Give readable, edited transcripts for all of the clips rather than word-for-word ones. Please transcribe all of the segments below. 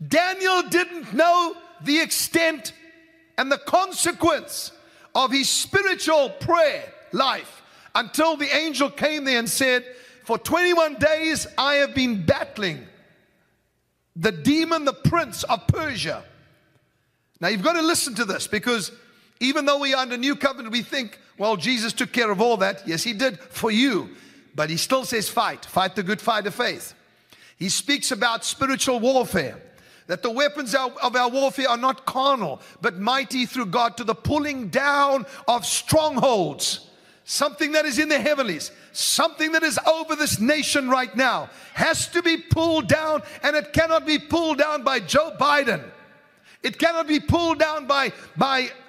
Daniel didn't know the extent and the consequence of his spiritual prayer life until the angel came there and said, for 21 days I have been battling the demon, the prince of Persia. Now you've got to listen to this, because even though we are under new covenant, we think, well, Jesus took care of all that. Yes, he did for you. But he still says fight the good fight of faith. He speaks about spiritual warfare, that the weapons of our warfare are not carnal, but mighty through God to the pulling down of strongholds. Something that is in the heavenlies, something that is over this nation right now, has to be pulled down, and it cannot be pulled down by Joe Biden. It cannot be pulled down by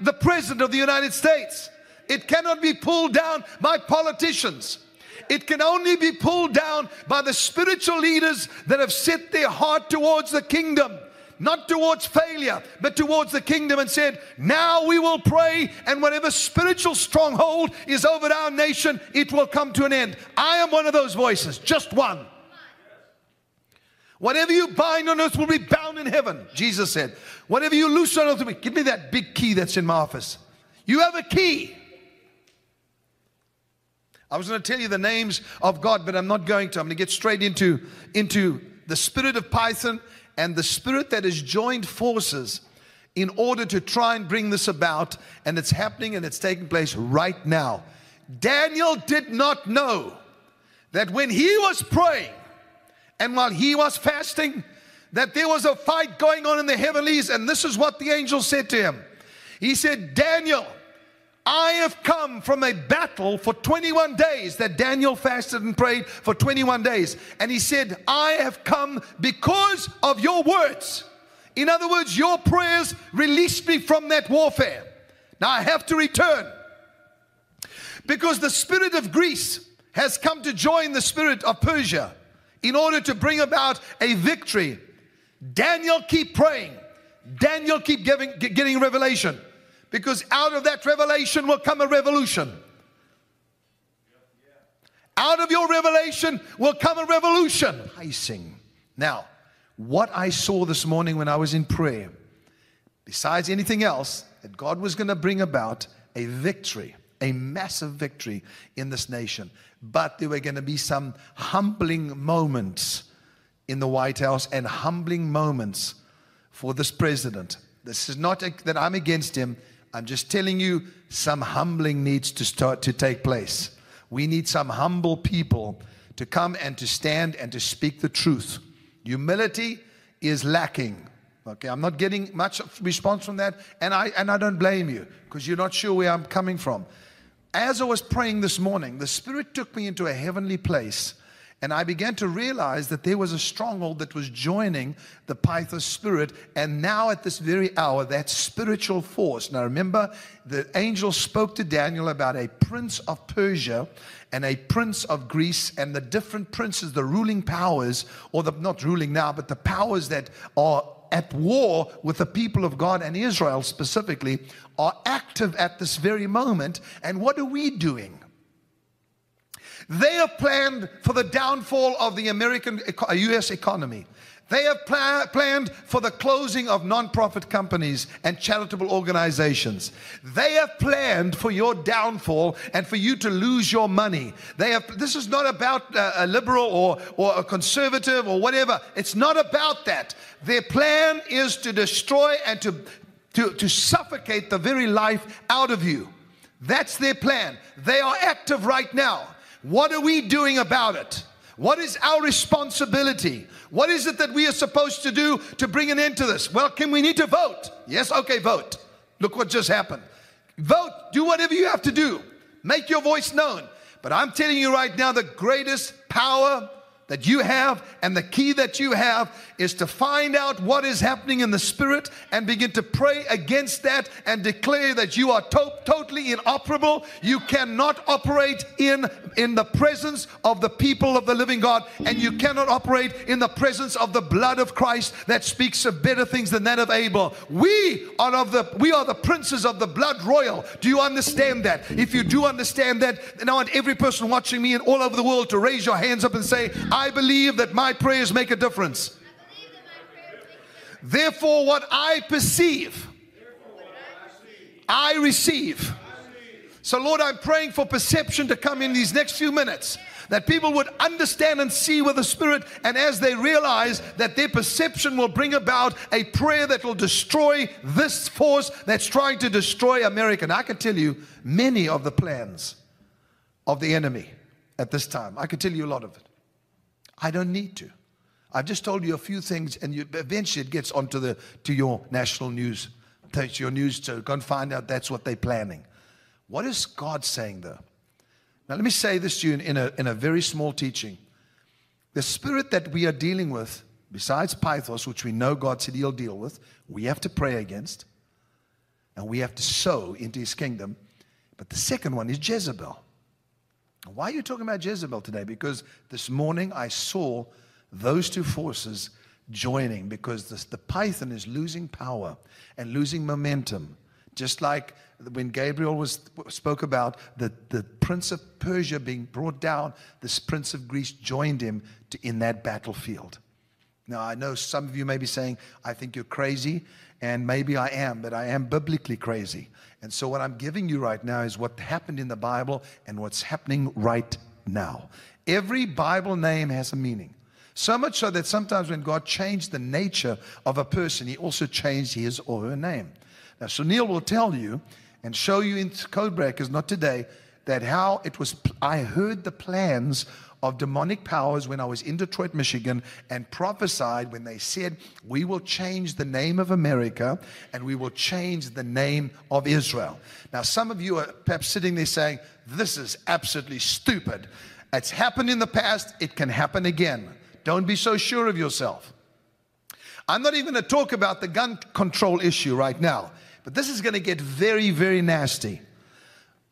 the President of the United States. It cannot be pulled down by politicians. It can only be pulled down by the spiritual leaders that have set their heart towards the kingdom. Not towards failure, but towards the kingdom, and said, now we will pray, and whatever spiritual stronghold is over our nation, it will come to an end. I am one of those voices, just one. Whatever you bind on earth will be bound in heaven, Jesus said. Whatever you loose on earth, give me that big key that's in my office. You have a key. I was going to tell you the names of God, but I'm not going to. I'm going to get straight into the spirit of Python and the spirit that has joined forces in order to try and bring this about. And it's happening, and it's taking place right now. Daniel did not know that when he was praying and while he was fasting, that there was a fight going on in the heavenlies. And this is what the angel said to him. He said, Daniel, I have come from a battle for 21 days. That Daniel fasted and prayed for 21 days. And he said, I have come because of your words. In other words, your prayers released me from that warfare. Now I have to return, because the spirit of Greece has come to join the spirit of Persia in order to bring about a victory. Daniel, keep praying. Daniel, keep getting revelation. Because out of that revelation will come a revolution. Out of your revelation will come a revolution. I sing. Now, what I saw this morning when I was in prayer, besides anything else, that God was going to bring about a victory, a massive victory in this nation. But there were going to be some humbling moments in the White House, and humbling moments for this president. This is not that I'm against him. I'm just telling you, some humbling needs to start to take place. We need some humble people to come and to stand and to speak the truth. Humility is lacking. Okay, I'm not getting much response from that, and I don't blame you, because you're not sure where I'm coming from. As I was praying this morning, the Spirit took me into a heavenly place, and I began to realize that there was a stronghold that was joining the Python spirit. And now at this very hour, that spiritual force. Now remember, the angel spoke to Daniel about a prince of Persia and a prince of Greece, and the different princes, the ruling powers, or the not ruling now, but the powers that are at war with the people of God, and Israel specifically, are active at this very moment. And what are we doing? They have planned for the downfall of the U.S. economy. They have planned for the closing of non-profit companies and charitable organizations. They have planned for your downfall and for you to lose your money. This is not about a liberal or a conservative or whatever. It's not about that. Their plan is to destroy and to suffocate the very life out of you. That's their plan. They are active right now. What are we doing about it? What is our responsibility? What is it that we are supposed to do to bring an end to this? Well, we need to vote? Yes, okay, vote. Look what just happened. Vote. Do whatever you have to do. Make your voice known. But I'm telling you right now, the greatest power that you have and the key that you have is to find out what is happening in the spirit and begin to pray against that and declare that you are totally inoperable. You cannot operate in the presence of the people of the living God, and you cannot operate in the presence of the blood of Christ that speaks of better things than that of Abel. We are the princes of the blood royal. Do you understand that? If you do understand that, then I want every person watching me and all over the world to raise your hands up and say, I believe that my prayers make a difference. Therefore, what I perceive, I receive. So, Lord, I'm praying for perception to come in these next few minutes, that people would understand and see with the Spirit, and as they realize that their perception will bring about a prayer that will destroy this force that's trying to destroy America. And I can tell you many of the plans of the enemy at this time. I can tell you a lot of it. I don't need to. I've just told you a few things, and eventually it gets onto to your national news, to your news, so go and find out that's what they're planning. What is God saying, though? Now, let me say this to you in a very small teaching. The spirit that we are dealing with, besides Pythos, which we know God said He'll deal with, we have to pray against, and we have to sow into His kingdom. But the second one is Jezebel. Why are you talking about Jezebel today? Because this morning I saw those two forces joining, because the python is losing power and losing momentum. Just like when Gabriel spoke about the prince of Persia being brought down, this prince of Greece joined him in that battlefield. Now, I know some of you may be saying, I think you're crazy, and maybe I am, but I am biblically crazy. And so what I'm giving you right now is what happened in the Bible and what's happening right now. Every Bible name has a meaning. So much so that sometimes when God changed the nature of a person, He also changed his or her name. Now, Sunil will tell you and show you in Code Breakers, not today, that how it was. I heard the plans of demonic powers when I was in Detroit, Michigan, and prophesied when they said, we will change the name of America and we will change the name of Israel. Now, some of you are perhaps sitting there saying, this is absolutely stupid. It's happened in the past. It can happen again. Don't be so sure of yourself. I'm not even going to talk about the gun control issue right now, but this is going to get very, very nasty.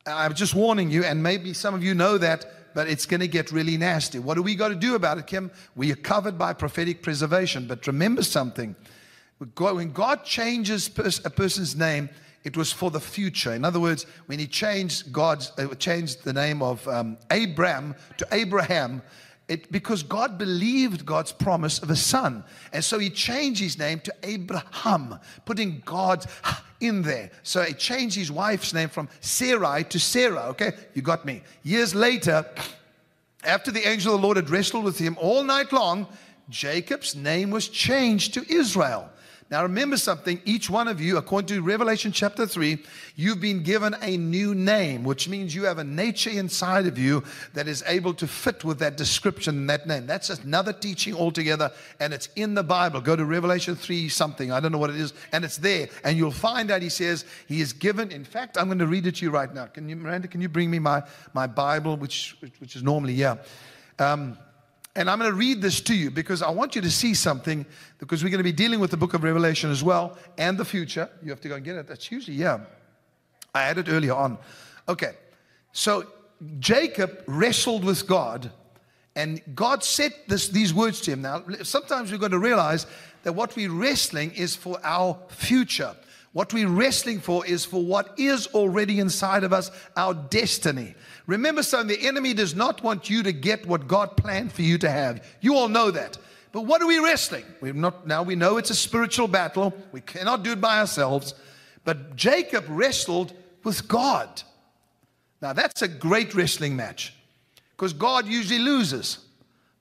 I'm just warning you, and maybe some of you know that, but it's going to get really nasty. What do we got to do about it, Kim? We are covered by prophetic preservation. But remember something. When God changes a person's name, it was for the future. In other words, when He changed the name of Abram to Abraham, because God believed God's promise of a son. And so He changed his name to Abraham, putting God in there. So He changed his wife's name from Sarai to Sarah. Okay, you got me. Years later, after the angel of the Lord had wrestled with him all night long, Jacob's name was changed to Israel. Now remember something, each one of you, according to Revelation chapter 3, you've been given a new name, which means you have a nature inside of you that is able to fit with that description and that name. That's another teaching altogether, and it's in the Bible. Go to Revelation 3 something, I don't know what it is, and it's there. And you'll find out He says He is given, in fact, I'm going to read it to you right now. Miranda, can you bring me my Bible, which is normally, yeah. And I'm going to read this to you because I want you to see something, because we're going to be dealing with the book of Revelation as well and the future. You have to go and get it. That's usually, yeah. I had it earlier on. Okay. So Jacob wrestled with God, and God said these words to him. Now, sometimes we've got to realize that what we're wrestling is for our future. What we're wrestling for is for what is already inside of us, our destiny. Remember something, the enemy does not want you to get what God planned for you to have. You all know that. But what are we wrestling? Now we know it's a spiritual battle. We cannot do it by ourselves. But Jacob wrestled with God. Now that's a great wrestling match, because God usually loses.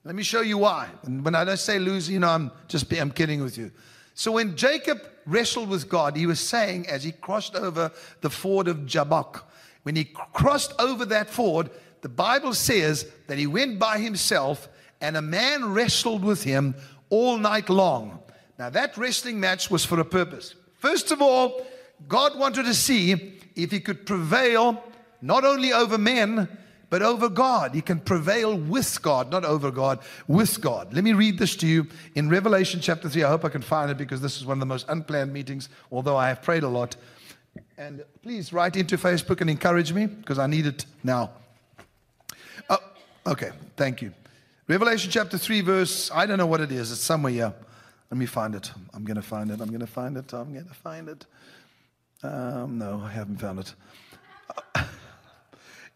Let me show you why. And when I don't say lose, you know, I'm kidding with you. So when Jacob wrestled with God, he was saying, as he crossed over the ford of Jabbok, when he crossed over that ford, the Bible says that he went by himself and a man wrestled with him all night long. Now that wrestling match was for a purpose. First of all, God wanted to see if He could prevail not only over men, but over God. He can prevail with God, not over God, with God. Let me read this to you in Revelation chapter 3. I hope I can find it, because this is one of the most unplanned meetings, although I have prayed a lot. And please write into Facebook and encourage me, because I need it now. Oh, okay, thank you. Revelation chapter 3 verse, I don't know what it is. It's somewhere here. Let me find it. I'm going to find it. No, I haven't found it.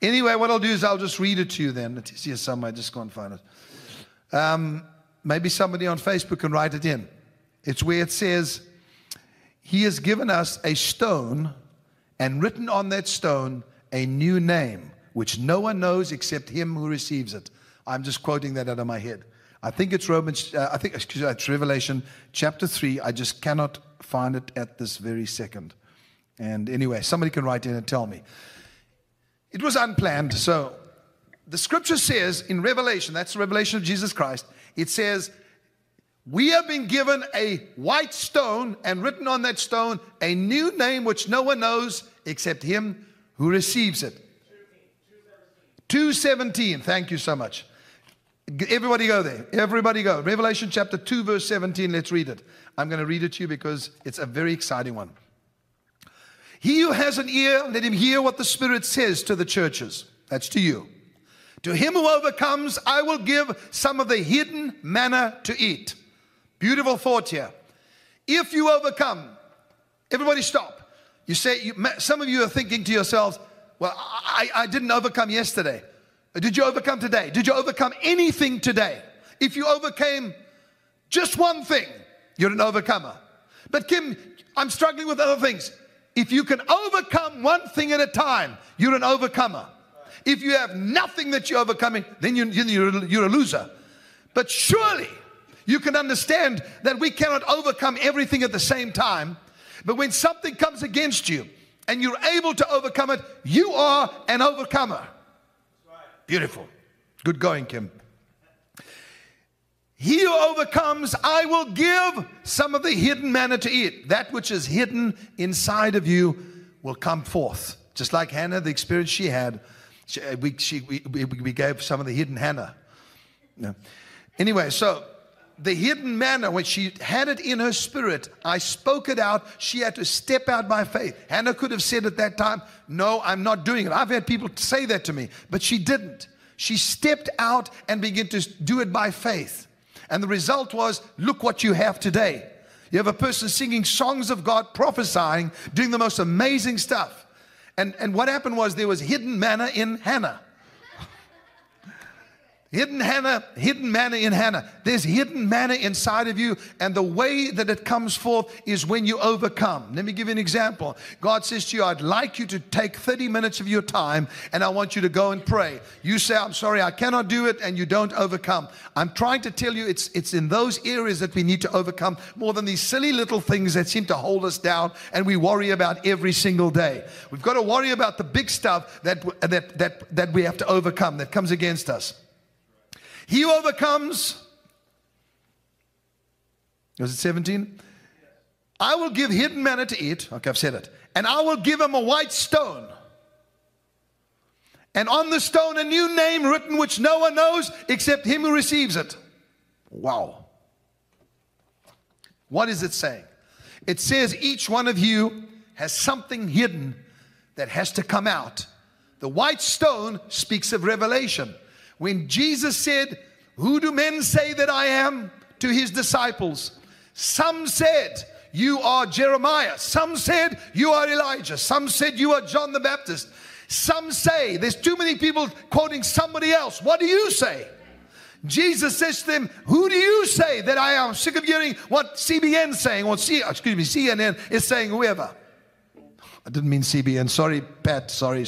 Anyway, what I'll do is I'll just read it to you then. It's here somewhere. I just can't find it. Maybe somebody on Facebook can write it in. It's where it says, He has given us a stone, and written on that stone a new name, which no one knows except him who receives it. I'm just quoting that out of my head. I think it's it's Revelation chapter 3. I just cannot find it at this very second. And anyway, somebody can write in and tell me. It was unplanned. So the scripture says in Revelation, that's the revelation of Jesus Christ, it says, we have been given a white stone, and written on that stone a new name which no one knows except him who receives it. 2:17. Thank you so much. Everybody go there. Everybody go. Revelation chapter 2 verse 17. Let's read it. I'm going to read it to you because it's a very exciting one. He who has an ear, let him hear what the Spirit says to the churches. That's to you. To him who overcomes, I will give some of the hidden manna to eat. Beautiful thought here. If you overcome, everybody stop. You say, some of you are thinking to yourselves, well, I didn't overcome yesterday. Did you overcome today? Did you overcome anything today? If you overcame just one thing, you're an overcomer. But Kim, I'm struggling with other things. If you can overcome one thing at a time, you're an overcomer. If you have nothing that you're overcoming, then you're a loser. But surely you can understand that we cannot overcome everything at the same time. But when something comes against you and you're able to overcome it, you are an overcomer. Beautiful. Good going, Kim. He who overcomes, I will give some of the hidden manna to eat. That which is hidden inside of you will come forth. Just like Hannah, the experience she had, we gave some of the hidden Hannah. No. Anyway, so the hidden manna, when she had it in her spirit, I spoke it out. She had to step out by faith. Hannah could have said at that time, no, I'm not doing it. I've had people say that to me, but she didn't. She stepped out and began to do it by faith. And the result was, look what you have today. You have a person singing songs of God, prophesying, doing the most amazing stuff. And what happened was there was hidden manna in Hannah. Hidden manna in Hannah. There's hidden manna inside of you, and the way that it comes forth is when you overcome. Let me give you an example. God says to you, I'd like you to take 30 minutes of your time, and I want you to go and pray. You say, I'm sorry, I cannot do it, and you don't overcome. I'm trying to tell you it's in those areas that we need to overcome more than these silly little things that seem to hold us down and we worry about every single day. We've got to worry about the big stuff that we have to overcome, that comes against us. He who overcomes, was it 17? I will give hidden manna to eat. Okay, I've said it. And I will give him a white stone. And on the stone a new name written which no one knows except him who receives it. Wow. What is it saying? It says each one of you has something hidden that has to come out. The white stone speaks of revelation. When Jesus said, who do men say that I am, to his disciples? Some said, you are Jeremiah. Some said, you are Elijah. Some said, you are John the Baptist. Some say, there's too many people quoting somebody else. What do you say? Jesus says to them, who do you say that I am? I'm sick of hearing what CBN is saying, or CNN is saying, whoever. I didn't mean CBN. Sorry, Pat. Sorry.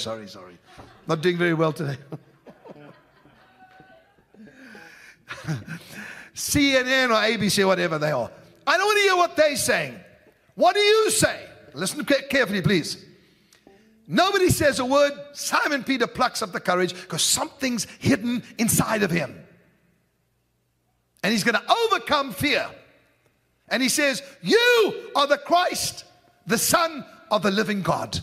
Not doing very well today. CNN or ABC, whatever they are. I don't want to hear what they're saying. What do you say? Listen carefully, please. Nobody says a word. Simon Peter plucks up the courage because something's hidden inside of him. And he's going to overcome fear. And he says, you are the Christ, the Son of the living God.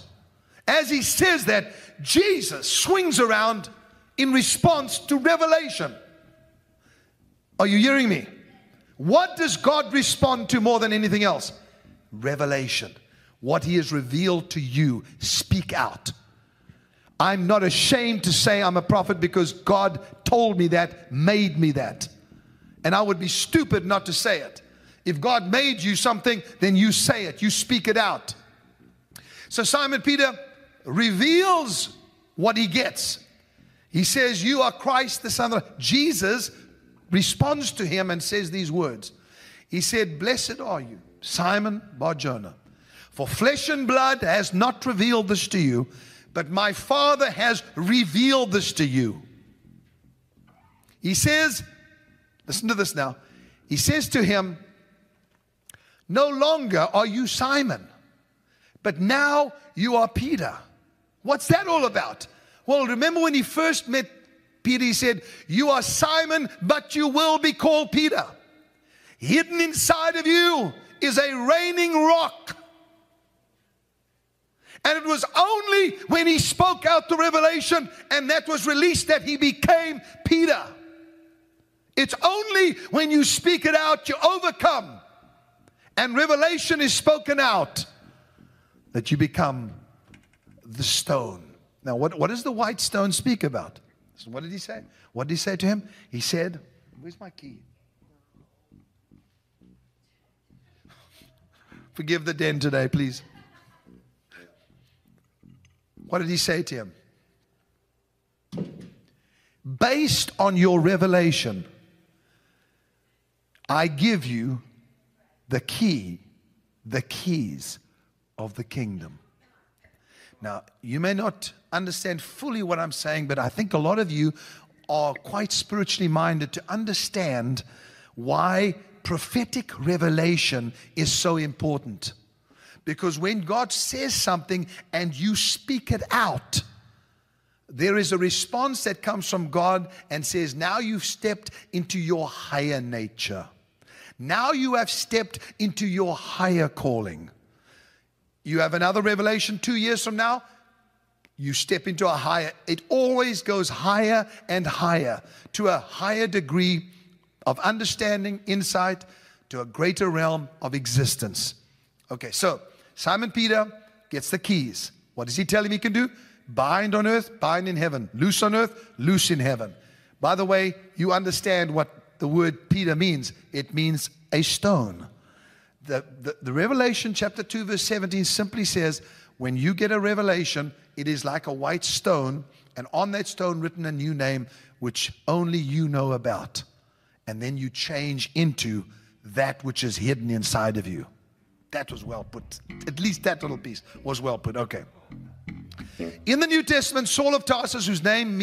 As he says that, Jesus swings around in response to revelation. Are you hearing me? What does God respond to more than anything else? Revelation. What he has revealed to you, speak out. I'm not ashamed to say I'm a prophet because God told me that, made me that. And I would be stupid not to say it. If God made you something, then you say it, you speak it out. So Simon Peter reveals what he gets. He says, you are Christ, the Son of God. Jesus responds to him and says these words. He said, blessed are you, Simon Bar-Jonah, for flesh and blood has not revealed this to you, but my Father has revealed this to you. He says, listen to this now. He says to him, no longer are you Simon, but now you are Peter. What's that all about? Well, remember when he first met Peter, he said, you are Simon, but you will be called Peter. Hidden inside of you is a reigning rock. And it was only when he spoke out the revelation and that was released that he became Peter. It's only when you speak it out, you overcome, and revelation is spoken out, that you become the stone. Now, what does the white stone speak about? So what did he say? What did he say to him? He said, where's my key? Forgive the den today, please. What did he say to him? Based on your revelation, I give you the keys of the kingdom. Now, you may not understand fully what I'm saying, but I think a lot of you are quite spiritually minded to understand why prophetic revelation is so important. Because when God says something and you speak it out, there is a response that comes from God and says, now you've stepped into your higher nature. Now you have stepped into your higher calling. You have another revelation 2 years from now, you step into a higher. It always goes higher and higher to a higher degree of understanding, insight, to a greater realm of existence. Okay, so Simon Peter gets the keys. What does he tell him he can do? Bind on earth, bind in heaven. Loose on earth, loose in heaven. By the way, you understand what the word Peter means. It means a stone. The Revelation chapter 2 verse 17 simply says, when you get a revelation, it is like a white stone, and on that stone written a new name, which only you know about. And then you change into that which is hidden inside of you. That was well put. At least that little piece was well put. Okay. In the New Testament, Saul of Tarsus, whose name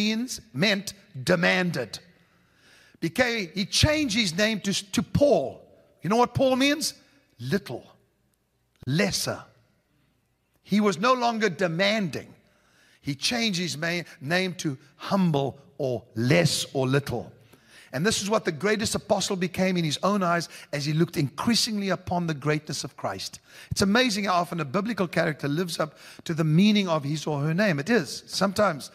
meant demanded, he changed his name to Paul. You know what Paul means? Little, lesser. He was no longer demanding. He changed his name to humble or less or little. And this is what the greatest apostle became in his own eyes as he looked increasingly upon the greatness of Christ. It's amazing how often a biblical character lives up to the meaning of his or her name. It is. Sometimes,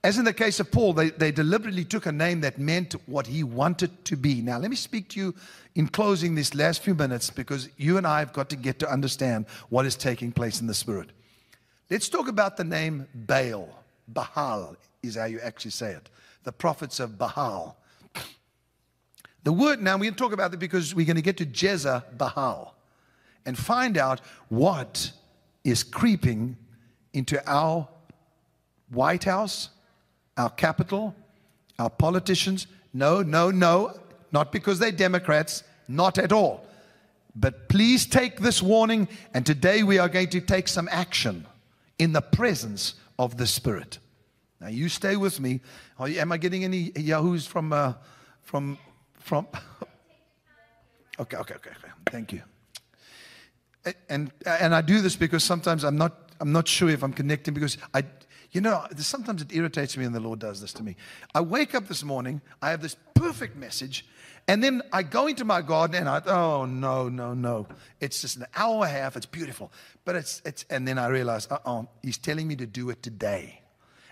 as in the case of Paul, they deliberately took a name that meant what he wanted to be. Now, let me speak to you in closing these last few minutes, because you and I have got to get to understand what is taking place in the Spirit. Let's talk about the name Baal. Baal is how you actually say it. The prophets of Baal. The word, now we're going to talk about it because we're going to get to Jezebel and find out what is creeping into our White House, our capital, our politicians. No, not because they're Democrats, not at all. But please take this warning, and today we are going to take some action in the presence of the Spirit. Now you stay with me. Am I getting any yahoos from Okay. Thank you. And I do this because sometimes I'm not sure if I'm connecting, because sometimes it irritates me, and the Lord does this to me. I wake up this morning, I have this perfect message, and then I go into my garden and no. It's just an hour and a half, it's beautiful. But and then I realize, he's telling me to do it today.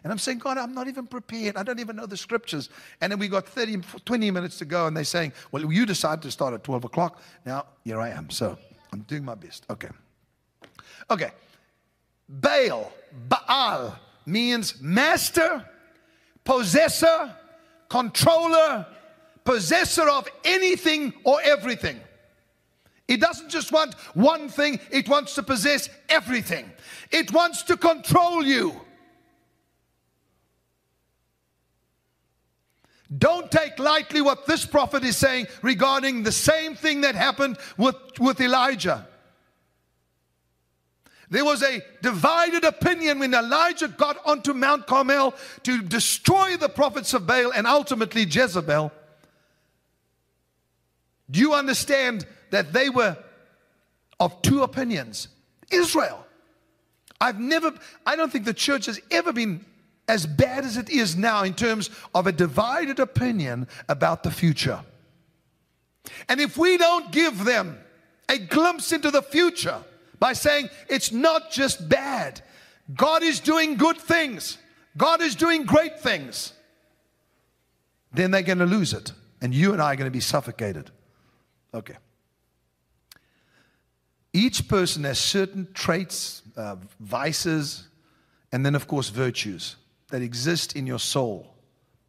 And I'm saying, God, I'm not even prepared. I don't even know the scriptures. And then we got 20 minutes to go, and they're saying, well, you decided to start at 12 o'clock. Now, here I am. So I'm doing my best. Okay. Baal means master, possessor, controller, possessor of anything or everything. It doesn't just want one thing. It wants to possess everything. It wants to control you. Don't take lightly what this prophet is saying regarding the same thing that happened with Elijah. There was a divided opinion when Elijah got onto Mount Carmel to destroy the prophets of Baal and ultimately Jezebel. Do you understand that they were of two opinions? Israel. I don't think the church has ever been as bad as it is now in terms of a divided opinion about the future. And if we don't give them a glimpse into the future by saying it's not just bad, God is doing good things, God is doing great things, then they're going to lose it. And you and I are going to be suffocated. Okay. Each person has certain traits, vices, and then, of course, virtues that exist in your soul.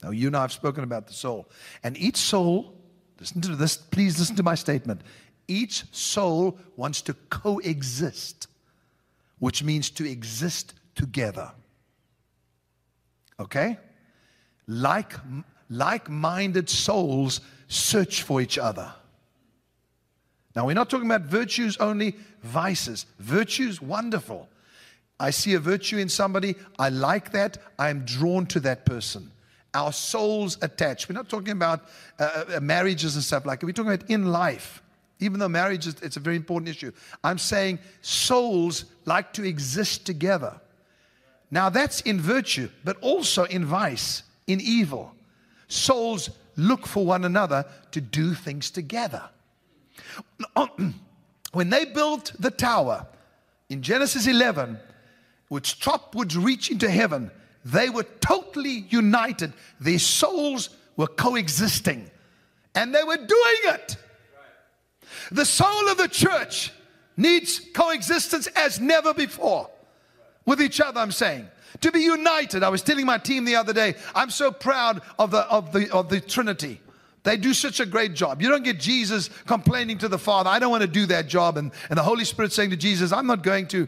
Now, you and I have spoken about the soul. And each soul, listen to this, please listen to my statement. Each soul wants to coexist, which means to exist together. Okay? Like-minded souls search for each other. Now, we're not talking about virtues only, vices. Virtues, wonderful. I see a virtue in somebody, I like that, I'm drawn to that person. Our souls attach. We're not talking about marriages and stuff like that. We're talking about in life. Even though marriage it's a very important issue. I'm saying souls like to exist together. Now, that's in virtue, but also in vice, in evil. Souls look for one another to do things together. When they built the tower in Genesis 11, which top would reach into heaven, they were totally united. Their souls were coexisting, and they were doing it. The soul of the church needs coexistence as never before with each other, I'm saying. To be united. I was telling my team the other day, I'm so proud of the Trinity. They do such a great job. You don't get Jesus complaining to the Father, I don't want to do that job, and the Holy Spirit saying to Jesus, I'm not going to.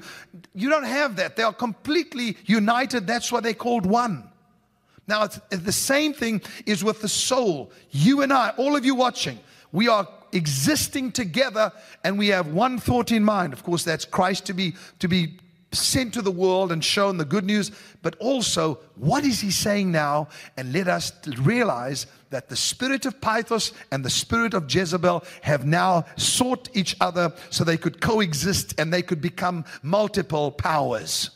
You don't have that. They are completely united. That's why they're called one. Now, it's the same thing is with the soul. You and I, all of you watching, we are existing together, and we have one thought in mind. Of course, that's Christ to be sent to the world and shown the good news, but also, what is he saying now? And let us realize that the spirit of Pythos and the spirit of Jezebel have now sought each other so they could coexist and they could become multiple powers.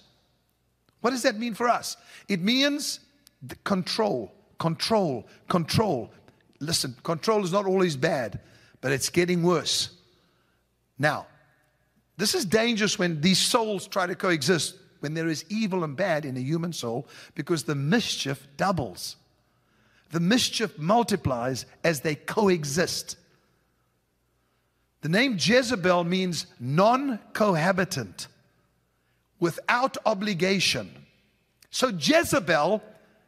What does that mean for us? It means control. Listen, control is not always bad, but it's getting worse. Now, this is dangerous when these souls try to coexist, when there is evil and bad in a human soul, because the mischief doubles. The mischief multiplies as they coexist. The name Jezebel means non-cohabitant, without obligation. So Jezebel,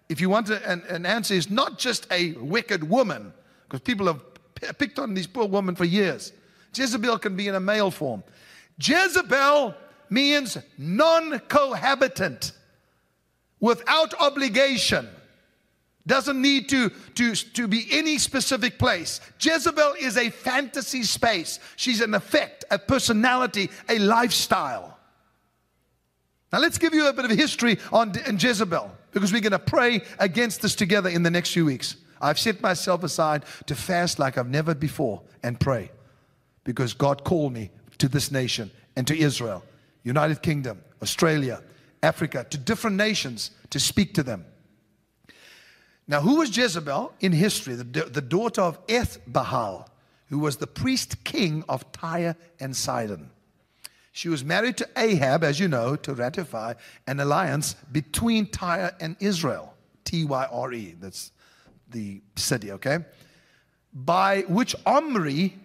if you want an answer, is not just a wicked woman, because people have picked on these poor women for years. Jezebel can be in a male form. Jezebel means non-cohabitant, without obligation. Doesn't need to be any specific place. Jezebel is a fantasy space. She's an effect, a personality, a lifestyle. Now let's give you a bit of history on Jezebel, because we're going to pray against this together in the next few weeks. I've set myself aside to fast like I've never before and pray, because God called me to this nation and to Israel, United Kingdom, Australia, Africa, to different nations to speak to them. Now, who was Jezebel in history? The daughter of Ethbaal, who was the priest king of Tyre and Sidon. She was married to Ahab, as you know, to ratify an alliance between Tyre and Israel. Tyre, that's the city, okay? By which Omri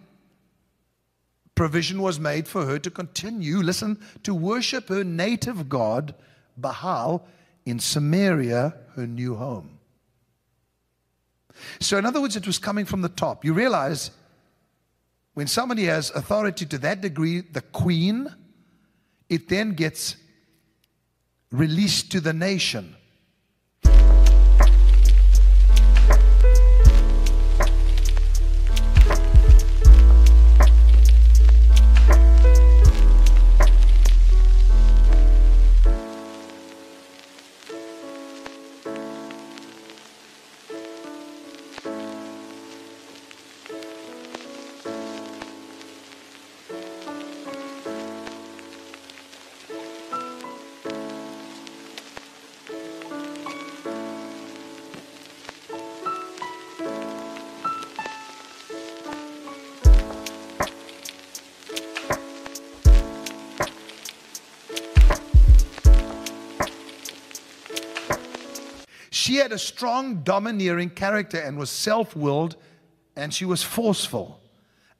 provision was made for her to continue, listen, to worship her native god, Baal, in Samaria, her new home. So in other words, it was coming from the top. You realize when somebody has authority to that degree, the queen, it then gets released to the nation. She had a strong, domineering character and was self-willed, and she was forceful.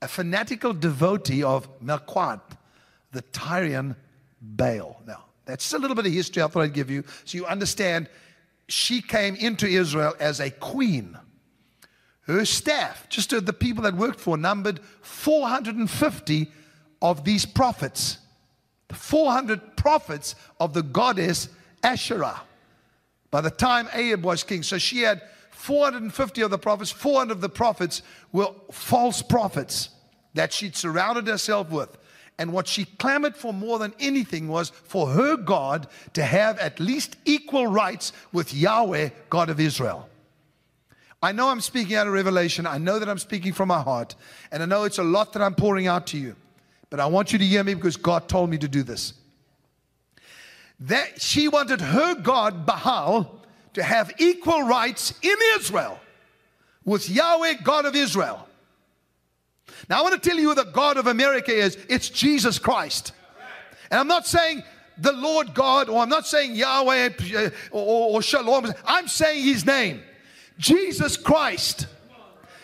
A fanatical devotee of Melquat, the Tyrian Baal. Now, that's just a little bit of history I thought I'd give you so you understand. She came into Israel as a queen. Her staff, just the people that worked for, numbered 450 of these prophets. The 400 prophets of the goddess Asherah. By the time Ahab was king. So she had 450 of the prophets. 400 of the prophets were false prophets that she'd surrounded herself with. And what she clamored for more than anything was for her God to have at least equal rights with Yahweh, God of Israel. I know I'm speaking out of revelation. I know that I'm speaking from my heart. And I know it's a lot that I'm pouring out to you. But I want you to hear me because God told me to do this. That she wanted her God, Baal, to have equal rights in Israel with Yahweh, God of Israel. Now I want to tell you who the God of America is. It's Jesus Christ. And I'm not saying the Lord God, or I'm not saying Yahweh or Shalom. I'm saying His name. Jesus Christ.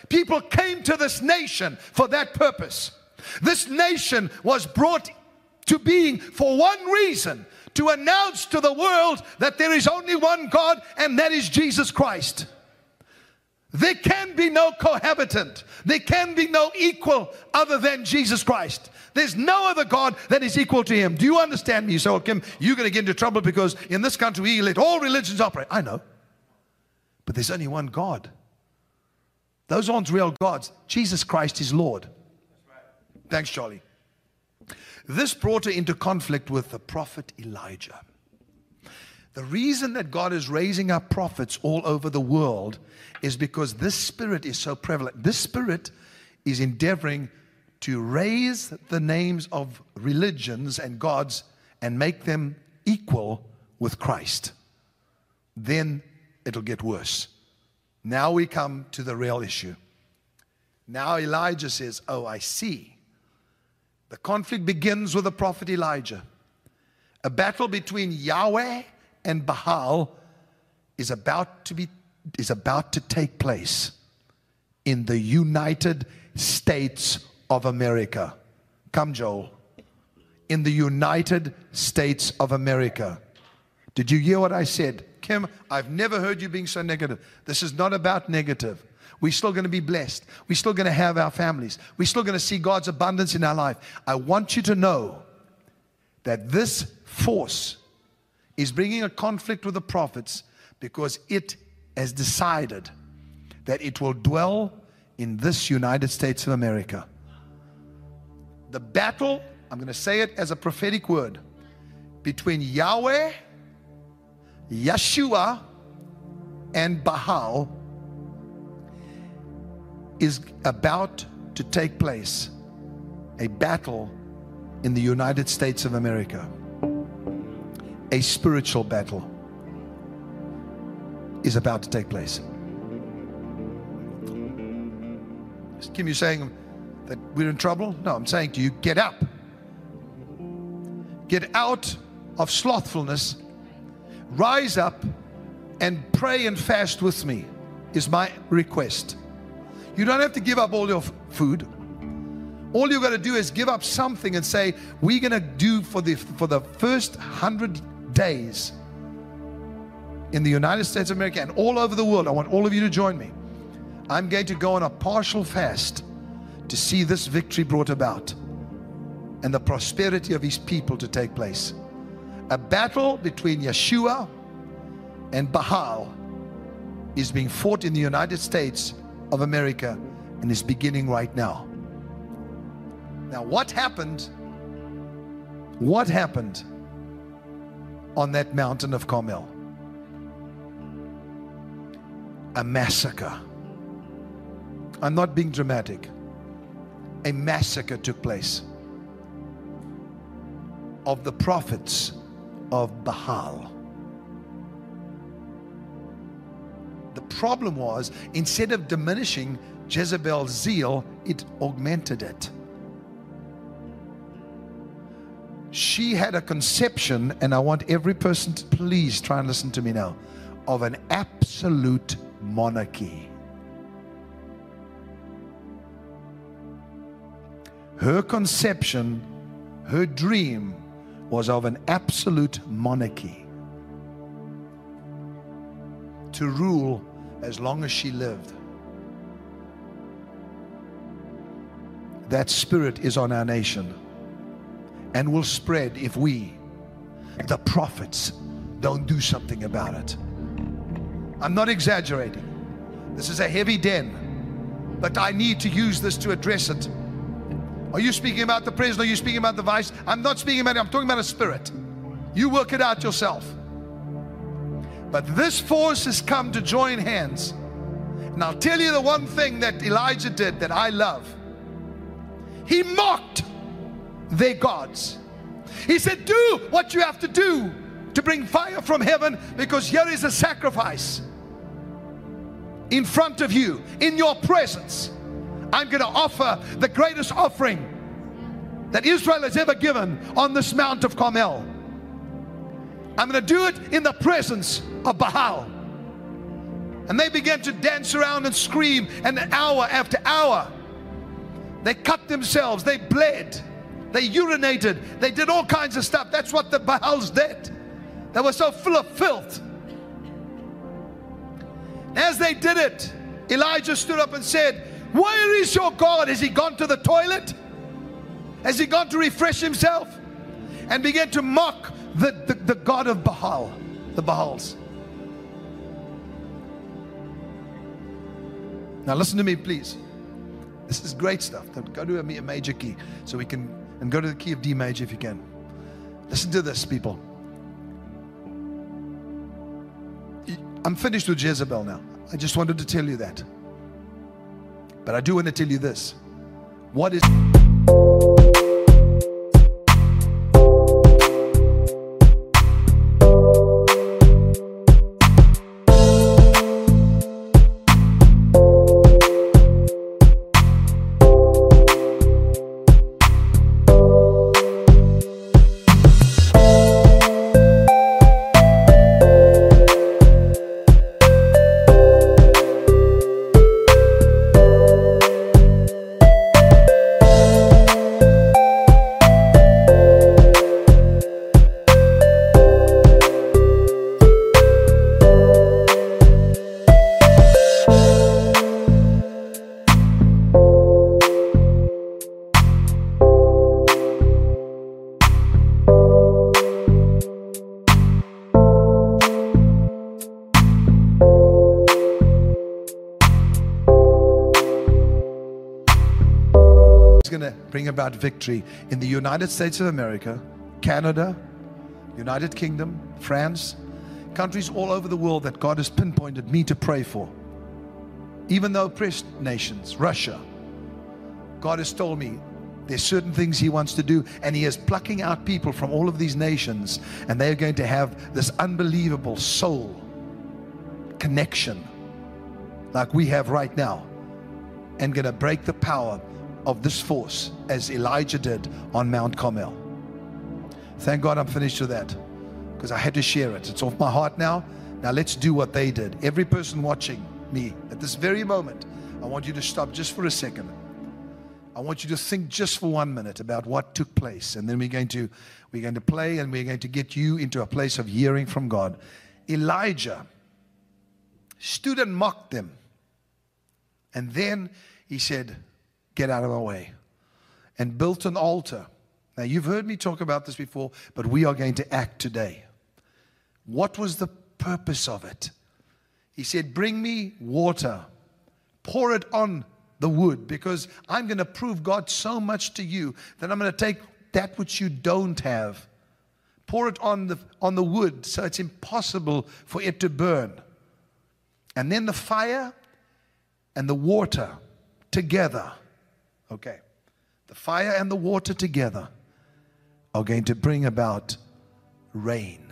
People came to this nation for that purpose. This nation was brought to being for one reason: to announce to the world that there is only one God, and that is Jesus Christ. There can be no cohabitant. There can be no equal other than Jesus Christ. There's no other God that is equal to Him. Do you understand me? You say, well, Kim, you're going to get into trouble because in this country we let all religions operate. I know. But there's only one God. Those aren't real gods. Jesus Christ is Lord. Thanks, Charlie. This brought her into conflict with the prophet Elijah. The reason that God is raising up prophets all over the world is because this spirit is so prevalent. This spirit is endeavoring to raise the names of religions and gods and make them equal with Christ. Then it'll get worse. Now we come to the real issue. Now Elijah says, oh, I see. The conflict begins with the prophet Elijah. A battle between Yahweh and Baal is about to take place in the United States of America. Come, Joel. In the United States of America. Did you hear what I said? Kim, I've never heard you being so negative. This is not about negative. We're still going to be blessed. We're still going to have our families. We're still going to see God's abundance in our life. I want you to know that this force is bringing a conflict with the prophets because it has decided that it will dwell in this United States of America. The battle, I'm going to say it as a prophetic word, between Yahweh, Yeshua, and Baal is about to take place. A battle in the United States of America. A spiritual battle is about to take place. Kim, you saying that we're in trouble? No, I'm saying to you, get up. Get out of slothfulness. Rise up and pray and fast with me is my request. You don't have to give up all your food. All you've got to do is give up something and say, we're going to do for the first 100 days in the United States of America and all over the world. I want all of you to join me. I'm going to go on a partial fast to see this victory brought about and the prosperity of His people to take place. A battle between Yeshua and Baal is being fought in the United States of America and is beginning right now. Now, what happened on that mountain of Carmel? A massacre. I'm not being dramatic. A massacre took place of the prophets of Baal. The problem was, instead of diminishing Jezebel's zeal, it augmented it. She had a conception, and I want every person to please try and listen to me now, of an absolute monarchy. Her conception, her dream was of an absolute monarchy, to rule as long as she lived. That spirit is on our nation and will spread if we, the prophets, don't do something about it. I'm not exaggerating. This is a heavy den, but I need to use this to address it. Are you speaking about the president? Are you speaking about the vice? I'm not speaking about it. I'm talking about a spirit. You work it out yourself. But this force has come to join hands. And I'll tell you the one thing that Elijah did that I love. He mocked their gods. He said, do what you have to do to bring fire from heaven, because here is a sacrifice in front of you, in your presence. I'm going to offer the greatest offering that Israel has ever given on this Mount of Carmel. I'm going to do it in the presence of Baal. And they began to dance around and scream, and hour after hour they cut themselves, they bled, they urinated, they did all kinds of stuff. That's what the Baals did. They were so full of filth. As they did it, Elijah stood up and said, where is your God? Has he gone to the toilet? Has he gone to refresh himself? And began to mock the God of Baal, the Baals. Now listen to me, please. This is great stuff. Go to a major key so we can, and go to the key of D major if you can. Listen to this, people. I'm finished with Jezebel now. I just wanted to tell you that. But I do want to tell you this. What is... going to bring about victory in the United States of America, Canada, United Kingdom, France, countries all over the world that God has pinpointed me to pray for. Even though oppressed nations, Russia, God has told me there's certain things he wants to do, and he is plucking out people from all of these nations, and they're going to have this unbelievable soul connection like we have right now, and going to break the power of this force as Elijah did on Mount Carmel. Thank God I'm finished with that, because I had to share it. It's off my heart now. Now let's do what they did. Every person watching me at this very moment, I want you to stop just for a second. I want you to think just for 1 minute about what took place, and then we're going to play, and we're going to get you into a place of hearing from God. Elijah stood and mocked them, and then he said, get out of my way, and built an altar. Now you've heard me talk about this before, but we are going to act today. What was the purpose of it? He said, bring me water, pour it on the wood, because I'm going to prove God so much to you that I'm going to take that which you don't have, pour it on the wood so it's impossible for it to burn. And then the fire and the water together, okay, the fire and the water together are going to bring about rain.